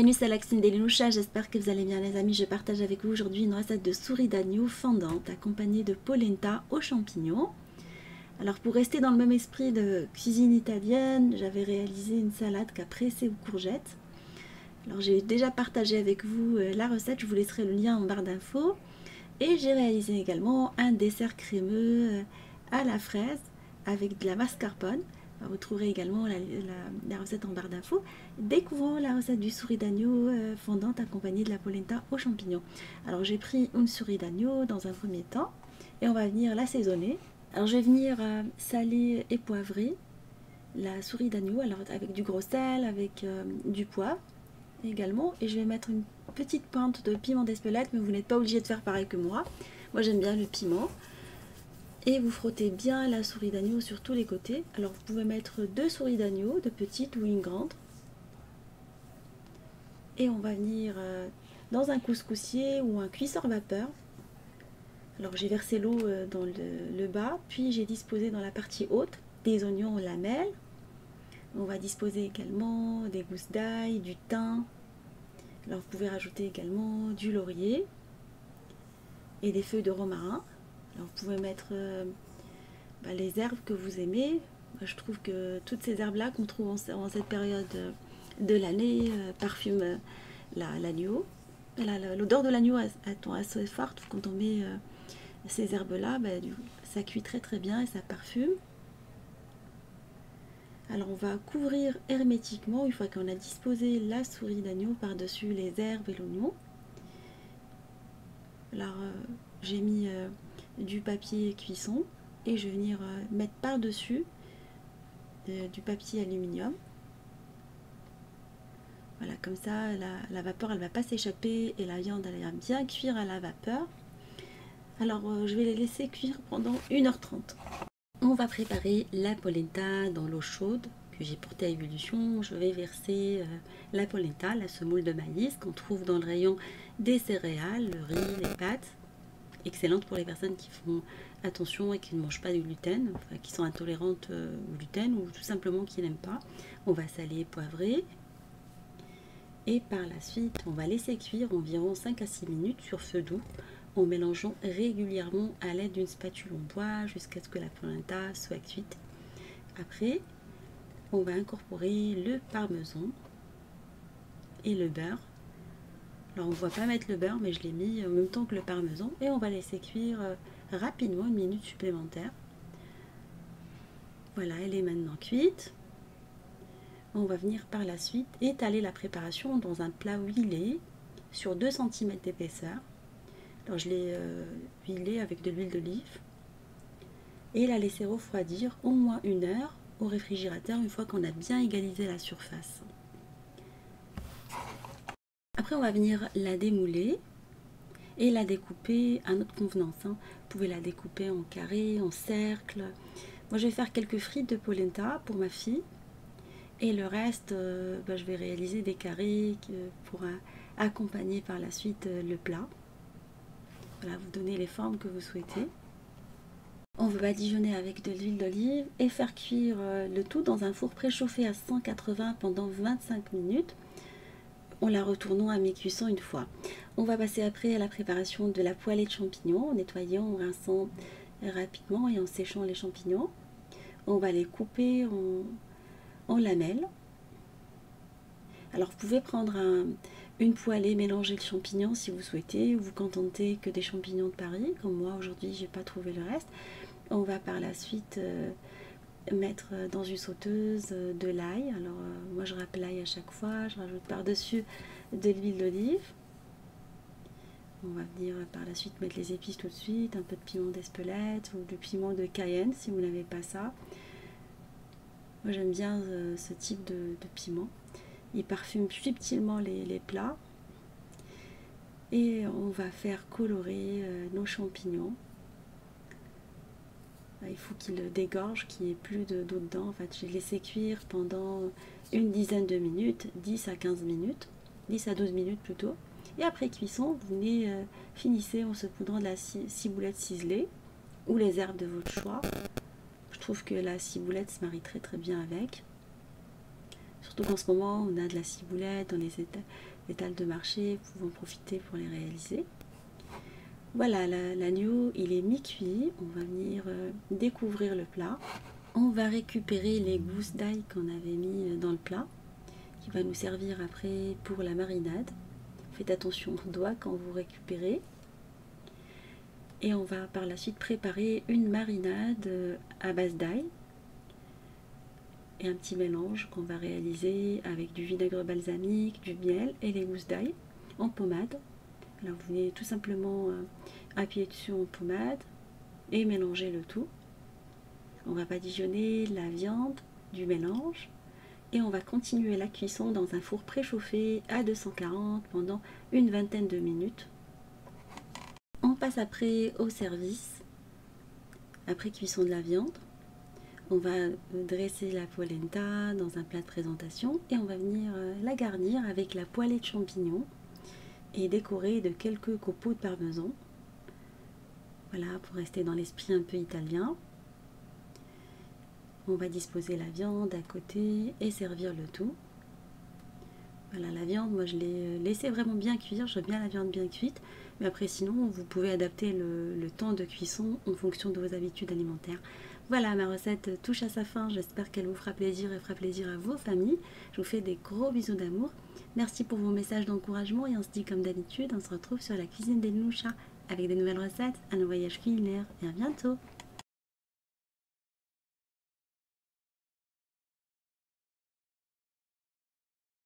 Bienvenue, c'est Alexine Delinoucha, j'espère que vous allez bien les amis. Je partage avec vous aujourd'hui une recette de souris d'agneau fondante accompagnée de polenta aux champignons. Alors pour rester dans le même esprit de cuisine italienne, j'avais réalisé une salade caprese aux courgettes. Alors j'ai déjà partagé avec vous la recette, je vous laisserai le lien en barre d'infos. Et j'ai réalisé également un dessert crémeux à la fraise avec de la mascarpone. Vous trouverez également la recette en barre d'infos. Découvrons la recette du souris d'agneau fondante accompagnée de la polenta aux champignons. Alors j'ai pris une souris d'agneau dans un premier temps et on va venir l'assaisonner. Alors je vais venir saler et poivrer la souris d'agneau avec du gros sel, avec du poivre également, et je vais mettre une petite pointe de piment d'Espelette, mais vous n'êtes pas obligé de faire pareil que moi. Moi j'aime bien le piment. Et vous frottez bien la souris d'agneau sur tous les côtés. Alors vous pouvez mettre 2 souris d'agneau, de petites ou une grande. Et on va venir dans un couscoussier ou un cuisseur vapeur. Alors j'ai versé l'eau dans le bas, puis j'ai disposé dans la partie haute des oignons en lamelles. On va disposer également des gousses d'ail, du thym. Alors vous pouvez rajouter également du laurier et des feuilles de romarin. Alors vous pouvez mettre les herbes que vous aimez. Moi, je trouve que toutes ces herbes là qu'on trouve en cette période de l'année parfument l'agneau. L'odeur de l'agneau est assez forte quand on met ces herbes là. Ça cuit très bien et ça parfume. Alors on va couvrir hermétiquement une fois qu'on a disposé la souris d'agneau par-dessus les herbes et l'oignon. Alors j'ai mis du papier cuisson et je vais venir mettre par-dessus du papier aluminium. Voilà, comme ça la vapeur elle va pas s'échapper et la viande elle va bien cuire à la vapeur. Alors je vais les laisser cuire pendant 1h30. On va préparer la polenta dans l'eau chaude que j'ai portée à ébullition. Je vais verser la polenta, la semoule de maïs qu'on trouve dans le rayon des céréales, le riz, les pâtes. Excellente pour les personnes qui font attention et qui ne mangent pas de gluten, enfin, qui sont intolérantes au gluten ou tout simplement qui n'aiment pas. On va saler et poivrer. Et par la suite, on va laisser cuire environ 5 à 6 minutes sur feu doux en mélangeant régulièrement à l'aide d'une spatule en bois jusqu'à ce que la polenta soit cuite. Après, on va incorporer le parmesan et le beurre. Alors on ne voit pas mettre le beurre, mais je l'ai mis en même temps que le parmesan et on va laisser cuire rapidement 1 minute supplémentaire. Voilà, elle est maintenant cuite. On va venir par la suite étaler la préparation dans un plat huilé sur 2 cm d'épaisseur. Alors je l'ai huilé avec de l'huile d'olive et la laisser refroidir au moins 1 heure au réfrigérateur une fois qu'on a bien égalisé la surface. Après on va venir la démouler et la découper à notre convenance. Vous pouvez la découper en carré, en cercle. Moi je vais faire quelques frites de polenta pour ma fille et le reste je vais réaliser des carrés pour accompagner par la suite le plat. Voilà, vous donnez les formes que vous souhaitez. On va badigeonner avec de l'huile d'olive et faire cuire le tout dans un four préchauffé à 180 pendant 25 minutes. En la retournant à mi-cuisson une fois. On va passer après à la préparation de la poêlée de champignons en nettoyant, en rinçant rapidement et en séchant les champignons. On va les couper en lamelles. Alors vous pouvez prendre une poêlée, mélanger le champignon si vous souhaitez, ou vous contentez que des champignons de Paris, comme moi aujourd'hui j'ai pas trouvé le reste. On va par la suite mettre dans une sauteuse de l'ail. Alors moi je râpe l'ail à chaque fois, je rajoute par-dessus de l'huile d'olive. On va venir par la suite mettre les épices tout de suite, un peu de piment d'Espelette ou du piment de Cayenne si vous n'avez pas ça. Moi j'aime bien ce type de piment. Il parfume subtilement les plats. Et on va faire colorer nos champignons. Il faut qu'il dégorge, qu'il n'y ait plus d'eau dedans. En fait, je vais laisser cuire pendant une dizaine de minutes, 10 à 15 minutes, 10 à 12 minutes plutôt. Et après cuisson, vous venez finissez en saupoudrant de la ciboulette ciselée ou les herbes de votre choix. Je trouve que la ciboulette se marie très bien avec. Surtout qu'en ce moment, on a de la ciboulette dans étals de marché, vous pouvez en profiter pour les réaliser. Voilà, l'agneau il est mi-cuit, on va venir découvrir le plat. On va récupérer les gousses d'ail qu'on avait mis dans le plat, qui va nous servir après pour la marinade. Faites attention aux doigts quand vous récupérez. Et on va par la suite préparer une marinade à base d'ail et un petit mélange qu'on va réaliser avec du vinaigre balsamique, du miel et les gousses d'ail en pommade. Alors vous venez tout simplement appuyer dessus en pommade et mélanger le tout. On va badigeonner la viande du mélange et on va continuer la cuisson dans un four préchauffé à 240 pendant une vingtaine de minutes. On passe après au service. Après cuisson de la viande, on va dresser la polenta dans un plat de présentation et on va venir la garnir avec la poêlée de champignons et décorer de quelques copeaux de parmesan. Voilà, pour rester dans l'esprit un peu italien. On va disposer la viande à côté et servir le tout. Voilà, la viande, moi je l'ai laissée vraiment bien cuire, j'aime bien la viande bien cuite, mais après sinon vous pouvez adapter le temps de cuisson en fonction de vos habitudes alimentaires. Voilà, ma recette touche à sa fin, j'espère qu'elle vous fera plaisir et fera plaisir à vos familles. Je vous fais des gros bisous d'amour, merci pour vos messages d'encouragement et on se dit comme d'habitude, on se retrouve sur la cuisine des Nouchas avec des nouvelles recettes, un nouveau voyage culinaire et à bientôt.